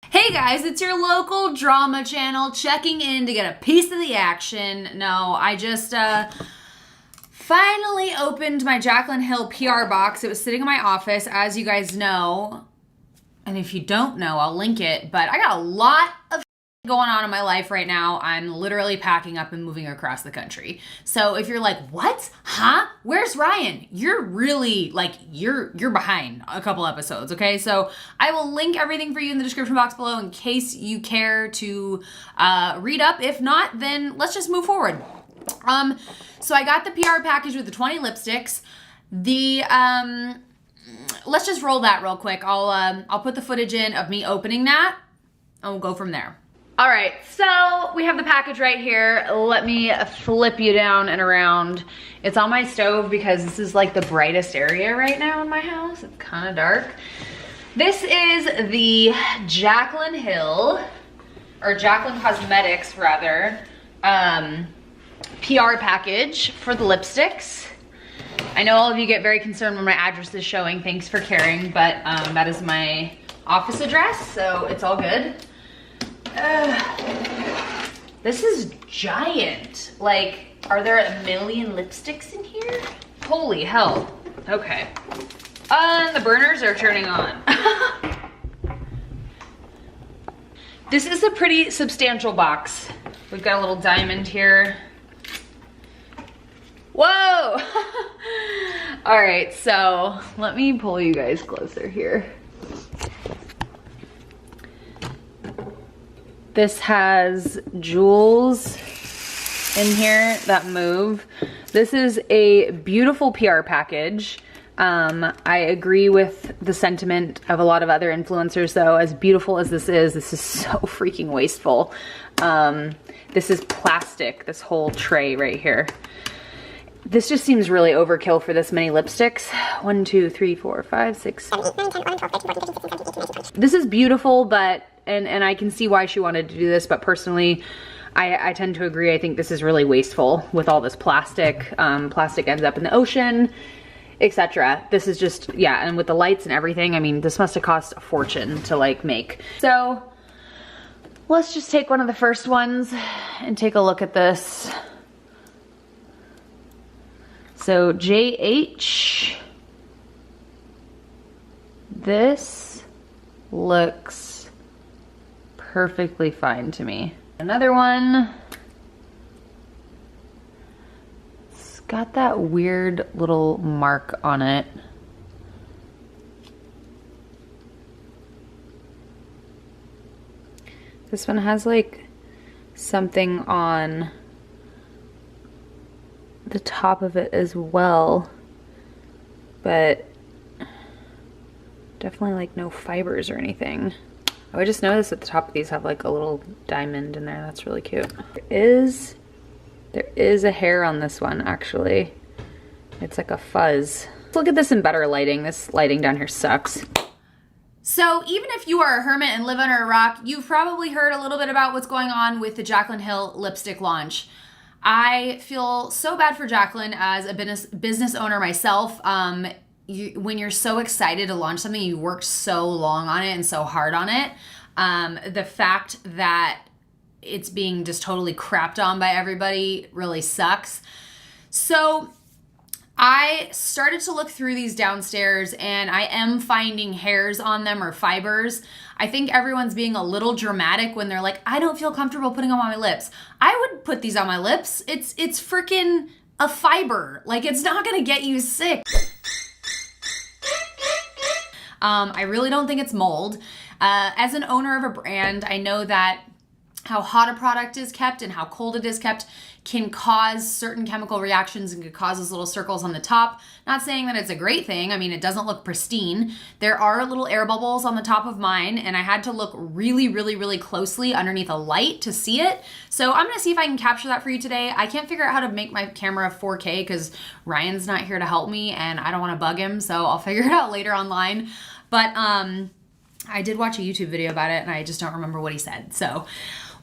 Hey guys, it's your local drama channel checking in to get a piece of the action. No, I just finally opened my JACLYN HILL PR box. It was sitting in my office, as you guys know. And if you don't know, I'll link it. But I got a lot of going on in my life right now. I'm literally packing up and moving across the country. So if you're like, what? Huh? Where's Ryan? You're really like, you're behind a couple episodes, okay? So I will link everything for you in the description box below in case you care to read up. If not, then let's just move forward. So I got the PR package with the 20 lipsticks. Let's just roll that real quick. I'll put the footage in of me opening that and we'll go from there. All right, so we have the package right here. Let me flip you down and around. It's on my stove because this is like the brightest area right now in my house. It's kind of dark. This is the JACLYN HILL, or JACLYN Cosmetics rather, PR package for the lipsticks. I know all of you get very concerned when my address is showing. Thanks for caring, but that is my office address, so it's all good. This is giant. Like, are there a million lipsticks in here? Holy hell. Okay. The burners are turning on. This is a pretty substantial box. We've got a little diamond here. Whoa! All right, so let me pull you guys closer here. This has jewels in here that move. This is a beautiful PR package. I agree with the sentiment of a lot of other influencers though. As beautiful as this is so freaking wasteful. This is plastic, this whole tray right here. This just seems really overkill for this many lipsticks. 1, 2, 3, 4, 5, 6, 7, 8, 9, 10, 11, 12, 13, 14, 15, 16, 17, 18, 19. This is beautiful, but, and I can see why she wanted to do this, but personally, I tend to agree. I think this is really wasteful with all this plastic. Plastic ends up in the ocean, etc. This is just, yeah, and with the lights and everything, I mean, this must have cost a fortune to like make. So, let's just take one of the first ones and take a look at this. So JH, this looks perfectly fine to me. Another one, it's got that weird little mark on it. This one has like something on the top of it as well, but definitely like no fibers or anything. Oh, I just noticed at the top of these have like a little diamond in there. That's really cute. There is a hair on this one actually. It's like a fuzz. Let's look at this in better lighting. This lighting down here sucks. So even if you are a hermit and live under a rock, you've probably heard a little bit about what's going on with the JACLYN HILL lipstick launch. I feel so bad for JACLYN as a business owner myself. When you're so excited to launch something, you worked so long on it and so hard on it. The fact that it's being just totally crapped on by everybody really sucks. So I started to look through these downstairs and I am finding hairs on them or fibers. I think everyone's being a little dramatic when they're like, I don't feel comfortable putting them on my lips. I would put these on my lips. It's freaking a fiber. Like, it's not gonna get you sick. I really don't think it's mold. As an owner of a brand, I know that how hot a product is kept and how cold it is kept can cause certain chemical reactions and could cause those little circles on the top. Not saying that it's a great thing. I mean, it doesn't look pristine. There are little air bubbles on the top of mine and I had to look really, really, really closely underneath a light to see it. So I'm gonna see if I can capture that for you today. I can't figure out how to make my camera 4K because Ryan's not here to help me and I don't wanna bug him, so I'll figure it out later online. But I did watch a YouTube video about it and I just don't remember what he said. So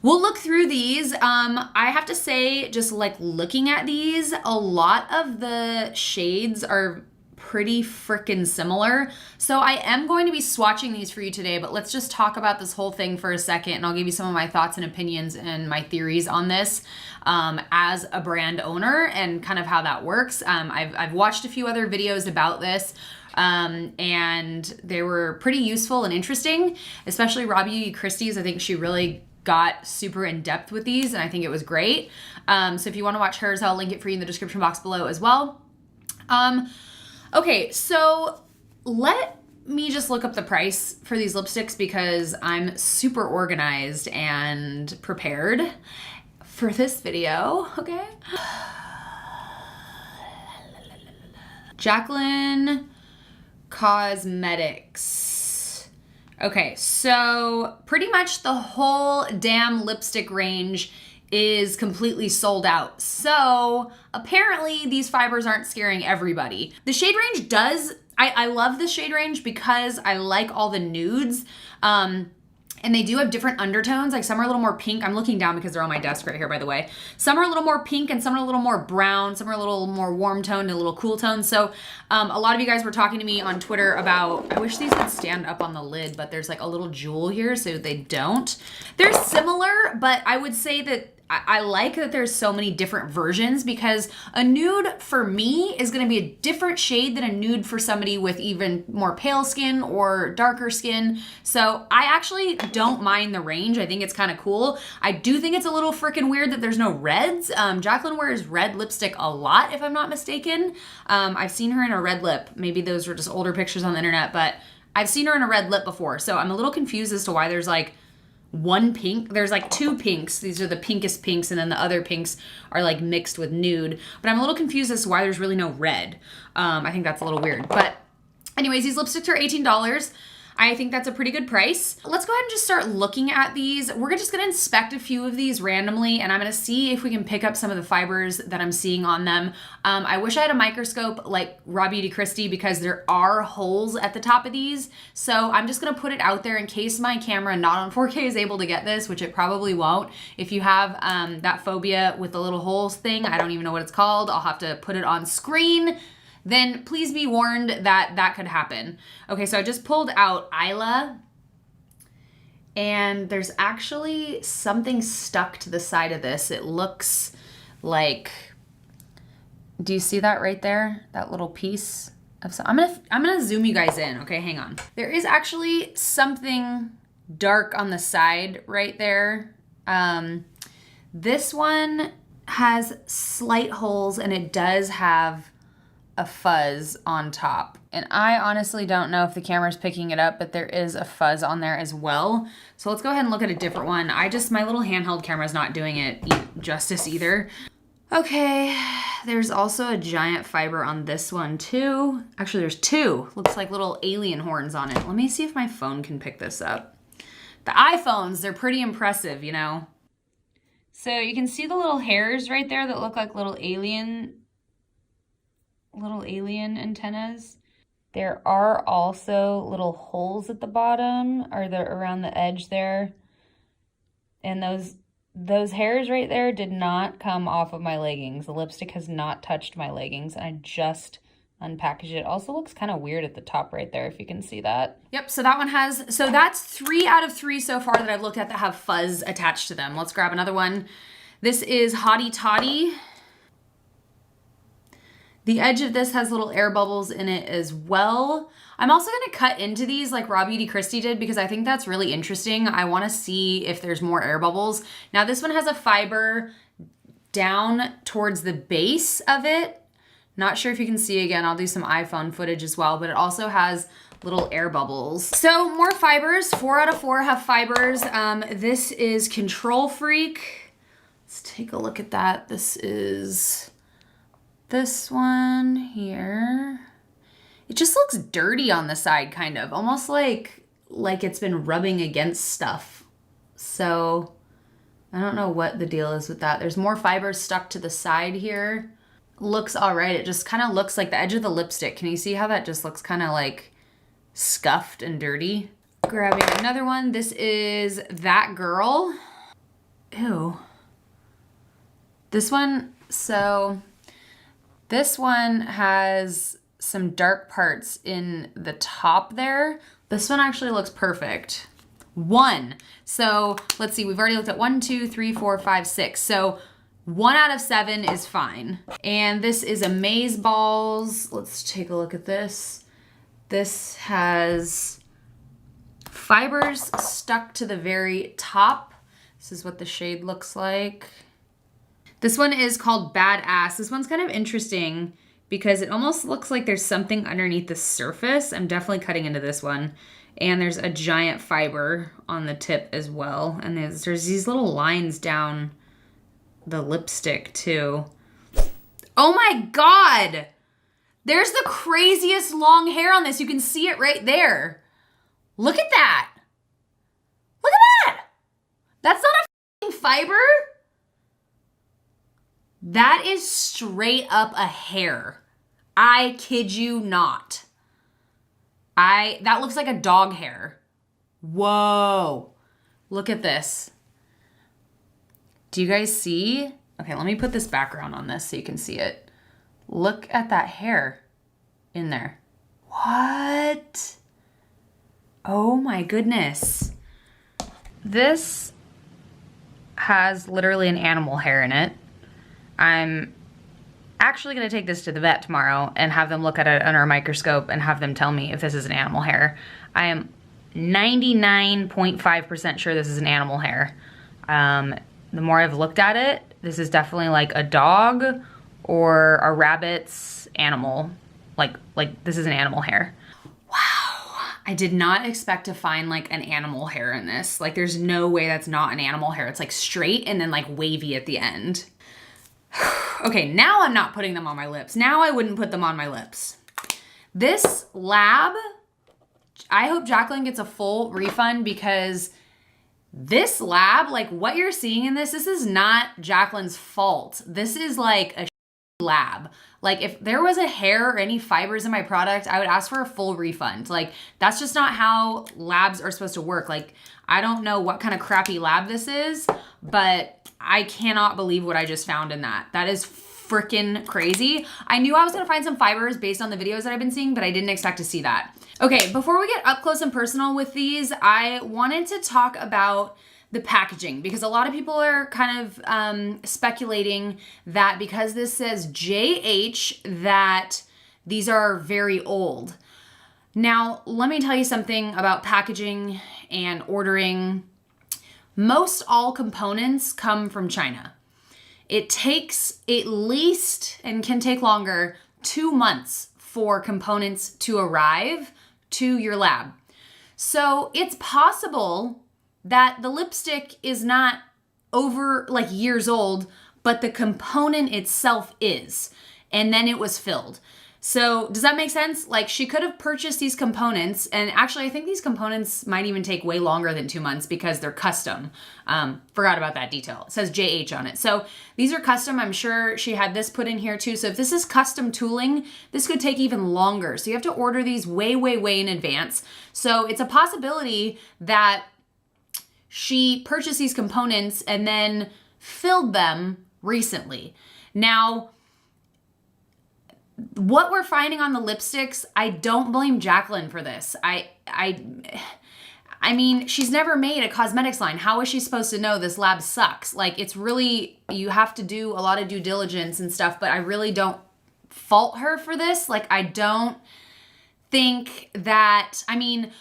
we'll look through these. I have to say, just like looking at these, a lot of the shades are pretty freaking similar. So I am going to be swatching these for you today, but let's just talk about this whole thing for a second, and I'll give you some of my thoughts and opinions and my theories on this as a brand owner and kind of how that works. I've watched a few other videos about this, and they were pretty useful and interesting, especially Robbie Christie's. I think she really got super in depth with these, and I think it was great. So if you want to watch hers, I'll link it for you in the description box below as well. Okay, so let me just look up the price for these lipsticks because I'm super organized and prepared for this video, okay? JACLYN Cosmetics. Okay, so pretty much the whole damn lipstick range is completely sold out. So apparently these fibers aren't scaring everybody. The shade range does, I love the shade range because I like all the nudes. And they do have different undertones. Like some are a little more pink. I'm looking down because they're on my desk right here, by the way. Some are a little more pink and some are a little more brown. Some are a little more warm toned and a little cool toned. So a lot of you guys were talking to me on Twitter about, I wish these would stand up on the lid, but there's like a little jewel here, so they don't. They're similar, but I would say that I like that there's so many different versions because a nude for me is going to be a different shade than a nude for somebody with even more pale skin or darker skin. So I actually don't mind the range. I think it's kind of cool. I do think it's a little freaking weird that there's no reds. JACLYN wears red lipstick a lot, if I'm not mistaken. I've seen her in a red lip. Maybe those were just older pictures on the internet, but I've seen her in a red lip before. So I'm a little confused as to why there's like one pink. There's like two pinks. These are the pinkest pinks, and then the other pinks are like mixed with nude. But I'm a little confused as to why there's really no red. I think that's a little weird. But anyways, these lipsticks are $18. I think that's a pretty good price. Let's go ahead and just start looking at these. We're just gonna inspect a few of these randomly, and I'm gonna see if we can pick up some of the fibers that I'm seeing on them. I wish I had a microscope like Raw Beauty Christie because there are holes at the top of these. So I'm just gonna put it out there in case my camera not on 4K is able to get this, which it probably won't. If you have that phobia with the little holes thing, I don't even know what it's called. I'll have to put it on screen. Then please be warned that that could happen. Okay, so I just pulled out Isla, and there's actually something stuck to the side of this. It looks like, do you see that right there? That little piece of I'm gonna zoom you guys in. Okay, hang on. There is actually something dark on the side right there. This one has slight holes, and it does have a fuzz on top. And I honestly don't know if the camera's picking it up, but there is a fuzz on there as well. So let's go ahead and look at a different one. My little handheld camera's not doing it justice either. Okay, there's also a giant fiber on this one too. Actually, there's two. Looks like little alien horns on it. Let me see if my phone can pick this up. The iPhones, they're pretty impressive, you know? So you can see the little hairs right there that look like little alien antennas. There are also little holes at the bottom, or around the edge there. And those hairs right there did not come off of my leggings. The lipstick has not touched my leggings. I just unpackaged it. Also looks kind of weird at the top right there, if you can see that. Yep, so that one so that's 3 out of 3 so far that I've looked at that have fuzz attached to them. Let's grab another one. This is Hottie Toddy. The edge of this has little air bubbles in it as well. I'm also gonna cut into these like Raw Beauty Christie did because I think that's really interesting. I wanna see if there's more air bubbles. Now this one has a fiber down towards the base of it. Not sure if you can see again, I'll do some iPhone footage as well, but it also has little air bubbles. So more fibers, 4 out of 4 have fibers. This is Control Freak. Let's take a look at that. This is this one here. It just looks dirty on the side, kind of. Almost like it's been rubbing against stuff. So I don't know what the deal is with that. There's more fibers stuck to the side here. Looks all right. It just kind of looks like the edge of the lipstick. Can you see how that just looks kind of like scuffed and dirty? Grabbing another one. This is That Girl. Ew. This one, so this one has some dark parts in the top there. This one actually looks perfect. 1. So let's see, we've already looked at 1, 2, 3, 4, 5, 6. So 1 out of 7 is fine. And this is Amaze Balls. Let's take a look at this. This has fibers stuck to the very top. This is what the shade looks like. This one is called Badass. This one's kind of interesting because it almost looks like there's something underneath the surface. I'm definitely cutting into this one. And there's a giant fiber on the tip as well. And there's these little lines down the lipstick too. Oh my God! There's the craziest long hair on this. You can see it right there. Look at that. Look at that. That's not a f***ing fiber. That is straight up a hair. I kid you not. That looks like a dog hair. Whoa. Look at this. Do you guys see? Okay, let me put this background on this so you can see it. Look at that hair in there. What? Oh my goodness. This has literally an animal hair in it. I'm actually going to take this to the vet tomorrow and have them look at it under a microscope and have them tell me if this is an animal hair. I am 99.5% sure this is an animal hair. The more I've looked at it, this is definitely like a dog or a rabbit's animal. Like this is an animal hair. Wow. I did not expect to find like an animal hair in this. Like there's no way that's not an animal hair. It's like straight and then like wavy at the end. Okay, now I'm not putting them on my lips. Now I wouldn't put them on my lips. This lab, I hope JACLYN gets a full refund because this lab, like what you're seeing in this is not JACLYN's fault. This is like a lab. Like if there was a hair or any fibers in my product, I would ask for a full refund. Like that's just not how labs are supposed to work. Like I don't know what kind of crappy lab this is, but I cannot believe what I just found in that. That is freaking crazy. I knew I was gonna find some fibers based on the videos that I've been seeing, but I didn't expect to see that. Okay, before we get up close and personal with these, I wanted to talk about the packaging because a lot of people are kind of speculating that because this says JH that these are very old. Now, let me tell you something about packaging and ordering. Most all components come from China. It takes at least, and can take longer, 2 months for components to arrive to your lab. So it's possible that the lipstick is not over like years old, but the component itself is, and then it was filled. So does that make sense? Like she could have purchased these components, and actually I think these components might even take way longer than 2 months because they're custom. Forgot about that detail. It says JH on it. So these are custom. I'm sure she had this put in here too. So if this is custom tooling, this could take even longer. So you have to order these way, way, way in advance. So it's a possibility that she purchased these components and then filled them recently. Now, what we're finding on the lipsticks, I don't blame JACLYN for this. I mean, she's never made a cosmetics line. How is she supposed to know this lab sucks? Like, it's really, you have to do a lot of due diligence and stuff, but I really don't fault her for this. Like, I don't think that, I mean,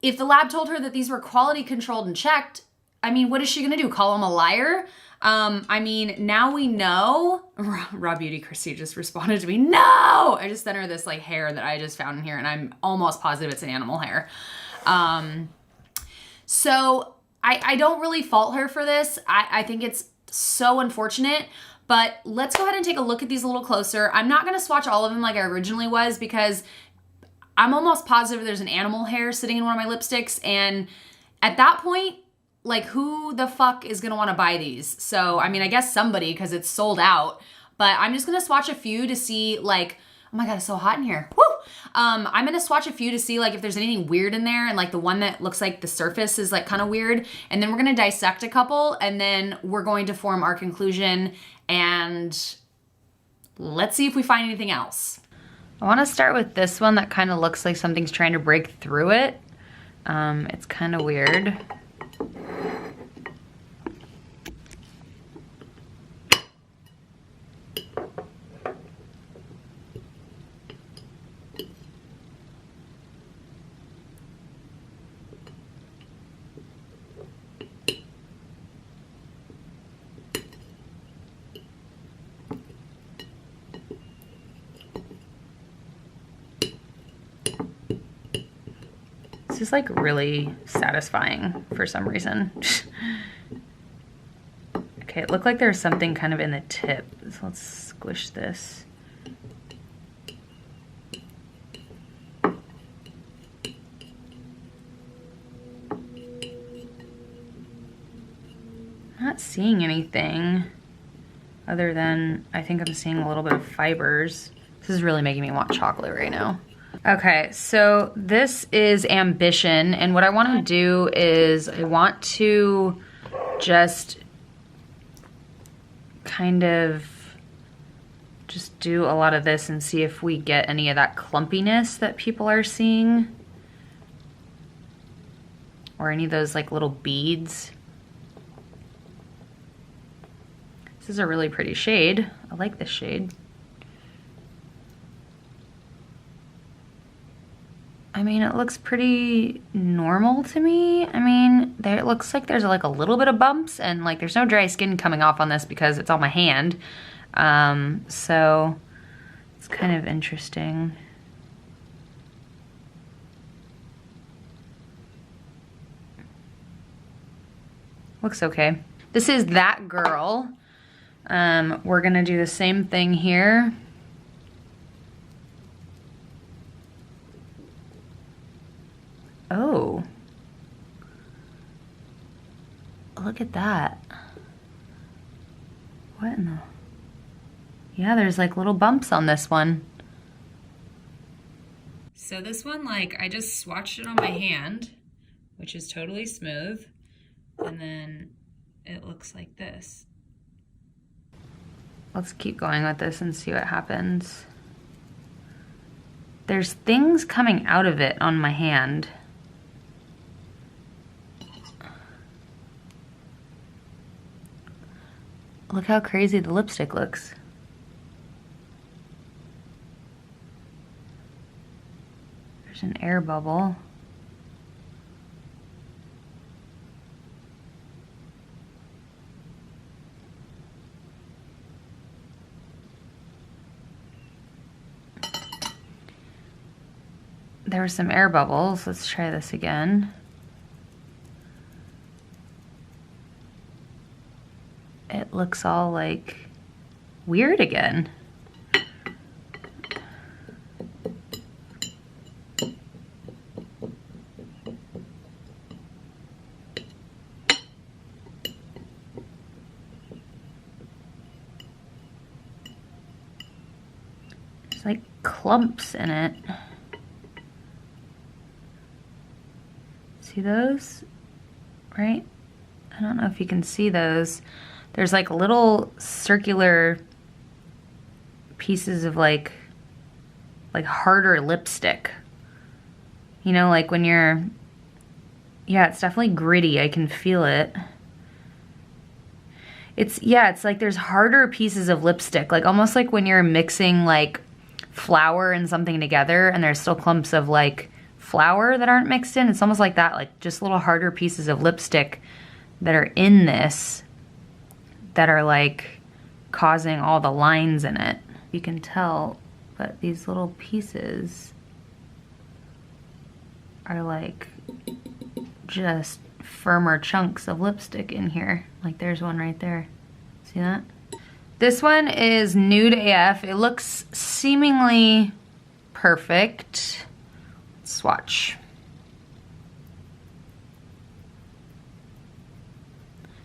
if the lab told her that these were quality controlled and checked, I mean, what is she gonna do? Call him a liar? I mean, now we know. Raw Beauty Christy just responded to me. No! I just sent her this like hair that I just found in here and I'm almost positive it's an animal hair. So I don't really fault her for this. I think it's so unfortunate, but let's go ahead and take a look at these a little closer. I'm not gonna swatch all of them like I originally was because I'm almost positive there's an animal hair sitting in one of my lipsticks, and at that point, like who the fuck is gonna wanna buy these? So, I mean, I guess somebody because it's sold out, but I'm just gonna swatch a few to see like, oh my God, it's so hot in here. Woo! I'm gonna swatch a few to see like if there's anything weird in there, and like the one that looks like the surface is like kind of weird, and then we're gonna dissect a couple, and then we're going to form our conclusion, and let's see if we find anything else. I want to start with this one that kind of looks like something's trying to break through it. It's kind of weird. This is like really satisfying for some reason. Okay, it looked like there's something kind of in the tip. So let's squish this. Not seeing anything other than I think I'm seeing a little bit of fibers. This is really making me want chocolate right now. Okay, so this is Ambition, and what I want to do is I want to just kind of just do a lot of this and see if we get any of that clumpiness that people are seeing, or any of those like little beads. This is a really pretty shade. I like this shade. I mean, it looks pretty normal to me. I mean, there it looks like there's like a little bit of bumps, and like there's no dry skin coming off on this because it's on my hand. So it's kind of interesting. Looks okay. This is That Girl. We're gonna do the same thing here. Oh, look at that. What in the... Yeah, there's like little bumps on this one. So this one, like, I just swatched it on my hand, which is totally smooth. And then it looks like this. Let's keep going with this and see what happens. There's things coming out of it on my hand. Look how crazy the lipstick looks. There's an air bubble. There were some air bubbles. Let's try this again. It looks all like weird again. There's like clumps in it. See those? Right? I don't know if you can see those. There's like little circular pieces of like harder lipstick. You know, like when you're, yeah, it's definitely gritty. I can feel it. It's, yeah, it's like there's harder pieces of lipstick, like almost like when you're mixing like flour and something together and there's still clumps of like flour that aren't mixed in. It's almost like that, like just little harder pieces of lipstick that are in this that are like causing all the lines in it. You can tell, but these little pieces are like just firmer chunks of lipstick in here. Like there's one right there. See that? This one is Nude AF. It looks seemingly perfect. Let's swatch.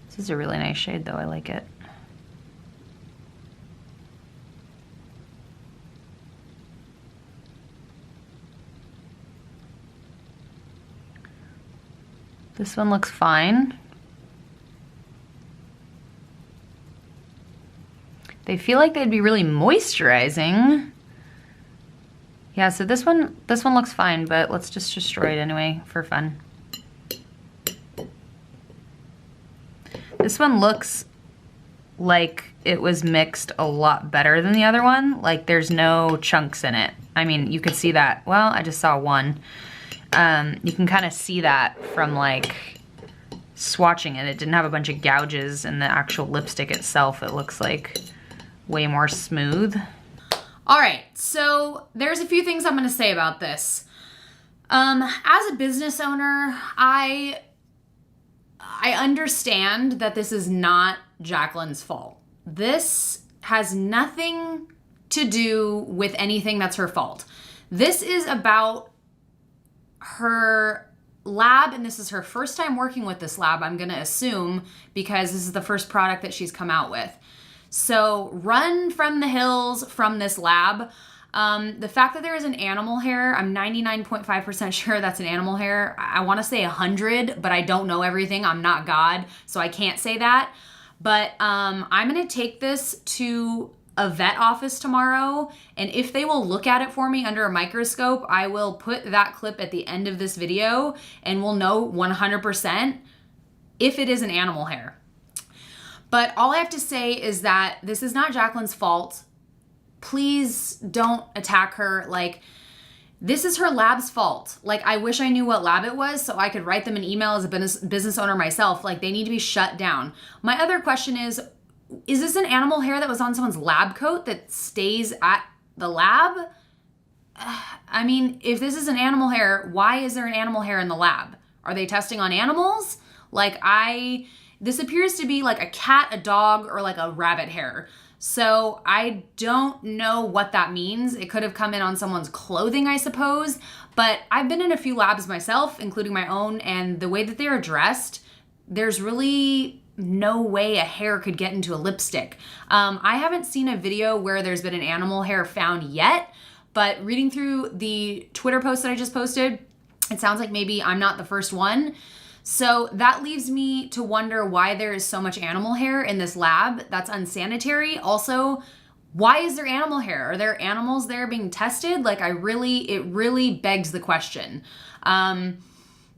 This is a really nice shade though, I like it. This one looks fine. They feel like they'd be really moisturizing. Yeah, so this one looks fine, but let's just destroy it anyway for fun. This one looks like it was mixed a lot better than the other one. Like there's no chunks in it. I mean, you could see that. Well, I just saw one. You can kind of see that from like swatching it. It didn't have a bunch of gouges in the actual lipstick itself. It looks like way more smooth. All right, so there's a few things I'm gonna say about this. As a business owner, I understand that this is not JACLYN's fault. This has nothing to do with anything that's her fault. This is about her lab, and this is her first time working with this lab, I'm gonna assume, because this is the first product that she's come out with. So run from the hills from this lab. The fact that there is an animal hair, I'm 99.5% sure that's an animal hair. I want to say 100, but I don't know everything. I'm not God, so I can't say that. But I'm going to take this to a vet office tomorrow, and if they will look at it for me under a microscope, I will put that clip at the end of this video, and we'll know 100% if it is an animal hair. But all I have to say is that this is not JACLYN's fault. Please don't attack her. Like, this is her lab's fault. Like, I wish I knew what lab it was so I could write them an email as a business owner myself. Like, they need to be shut down. My other question is this an animal hair that was on someone's lab coat that stays at the lab? I mean, if this is an animal hair, why is there an animal hair in the lab? Are they testing on animals? Like, this appears to be like a cat, a dog, or like a rabbit hair. So I don't know what that means. It could have come in on someone's clothing, I suppose. But I've been in a few labs myself, including my own, and the way that they're dressed, there's really no way a hair could get into a lipstick. I haven't seen a video where there's been an animal hair found yet, but reading through the Twitter post that I just posted, it sounds like maybe I'm not the first one. So that leaves me to wonder why there is so much animal hair in this lab. That's unsanitary. Also, why is there animal hair? Are there animals there being tested? Like, it really begs the question. I'm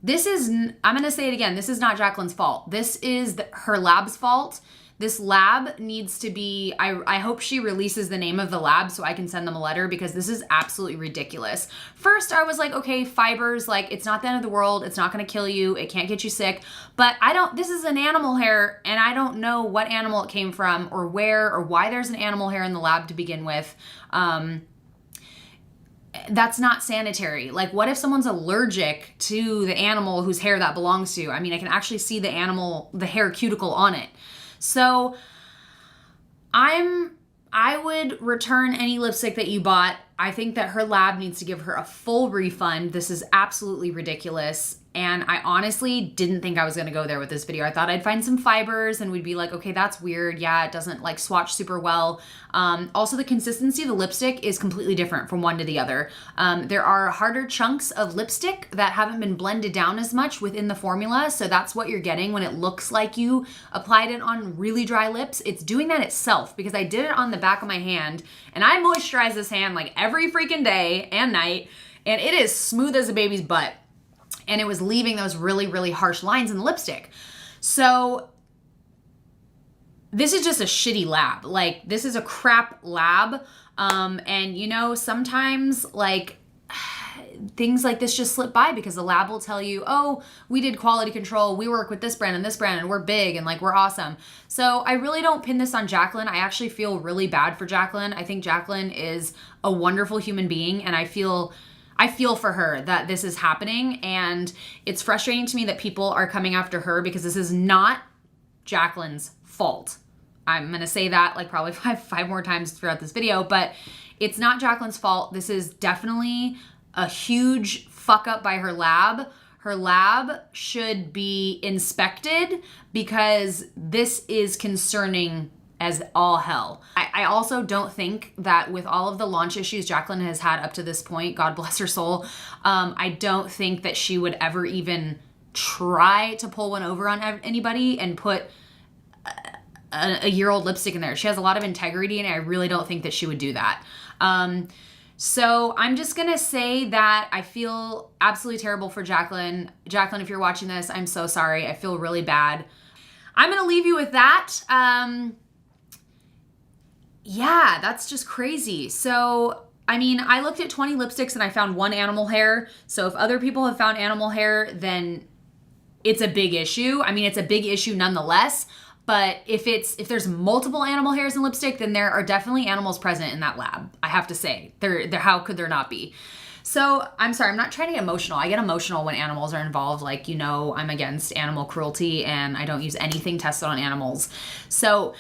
gonna say it again, this is not JACLYN's fault. This is her lab's fault. This lab needs to be, I hope she releases the name of the lab so I can send them a letter, because this is absolutely ridiculous. First, I was like, okay, fibers, like, it's not the end of the world. It's not gonna kill you. It can't get you sick. But this is an animal hair, and I don't know what animal it came from or where or why there's an animal hair in the lab to begin with. That's not sanitary. Like, what if someone's allergic to the animal whose hair that belongs to? I mean, I can actually see the hair cuticle on it. So I would return any lipstick that you bought. I think that her lab needs to give her a full refund. This is absolutely ridiculous. And I honestly didn't think I was gonna go there with this video. I thought I'd find some fibers and we'd be like, okay, that's weird. Yeah, it doesn't like swatch super well. Also, the consistency of the lipstick is completely different from one to the other. There are harder chunks of lipstick that haven't been blended down as much within the formula. So that's what you're getting when it looks like you applied it on really dry lips. It's doing that itself, because I did it on the back of my hand, and I moisturize this hand like every freaking day and night, and it is smooth as a baby's butt. And it was leaving those really, really harsh lines in the lipstick. So this is just a shitty lab. Like, this is a crap lab. And you know, sometimes like things like this just slip by because the lab will tell you, oh, we did quality control. We work with this brand and we're big and like, we're awesome. So I really don't pin this on JACLYN. I actually feel really bad for JACLYN. I think JACLYN is a wonderful human being, and I feel for her that this is happening, and it's frustrating to me that people are coming after her because this is not JACLYN's fault. I'm gonna say that like probably five more times throughout this video, but it's not JACLYN's fault. This is definitely a huge fuck up by her lab. Her lab should be inspected because this is concerning as all hell. I also don't think that with all of the launch issues JACLYN has had up to this point, God bless her soul, I don't think that she would ever even try to pull one over on anybody and put a year-old lipstick in there. She has a lot of integrity, and I really don't think that she would do that. So I'm just gonna say that I feel absolutely terrible for JACLYN. JACLYN, if you're watching this, I'm so sorry. I feel really bad. I'm gonna leave you with that. Yeah, that's just crazy. So, I mean, I looked at 20 lipsticks and I found 1 animal hair. So if other people have found animal hair, then it's a big issue. I mean, it's a big issue nonetheless. But if there's multiple animal hairs in lipstick, then there are definitely animals present in that lab. I have to say, how could there not be? So I'm sorry, I'm not trying to get emotional. I get emotional when animals are involved. Like, you know, I'm against animal cruelty and I don't use anything tested on animals. So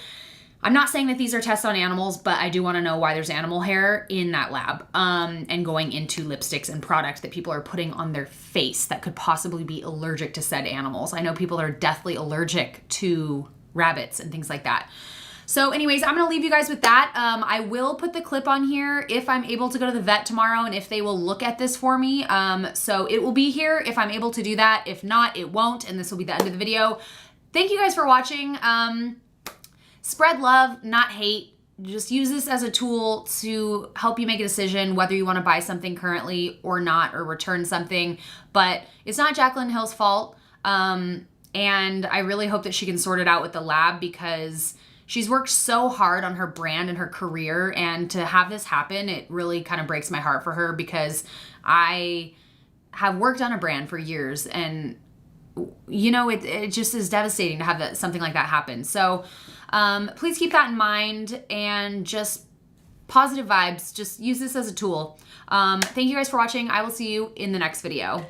I'm not saying that these are tests on animals, but I do want to know why there's animal hair in that lab and going into lipsticks and products that people are putting on their face that could possibly be allergic to said animals. I know people are deathly allergic to rabbits and things like that. So anyways, I'm going to leave you guys with that. I will put the clip on here if I'm able to go to the vet tomorrow and if they will look at this for me. So it will be here if I'm able to do that. If not, it won't, and this will be the end of the video. Thank you guys for watching. Spread love, not hate. Just use this as a tool to help you make a decision whether you want to buy something currently or not, or return something. But it's not JACLYN Hill's fault. And I really hope that she can sort it out with the lab, because she's worked so hard on her brand and her career, and to have this happen, it really kind of breaks my heart for her, because I have worked on a brand for years, and you know, it just is devastating to have something like that happen. So please keep that in mind, and just positive vibes. Just use this as a tool. Thank you guys for watching. I will see you in the next video.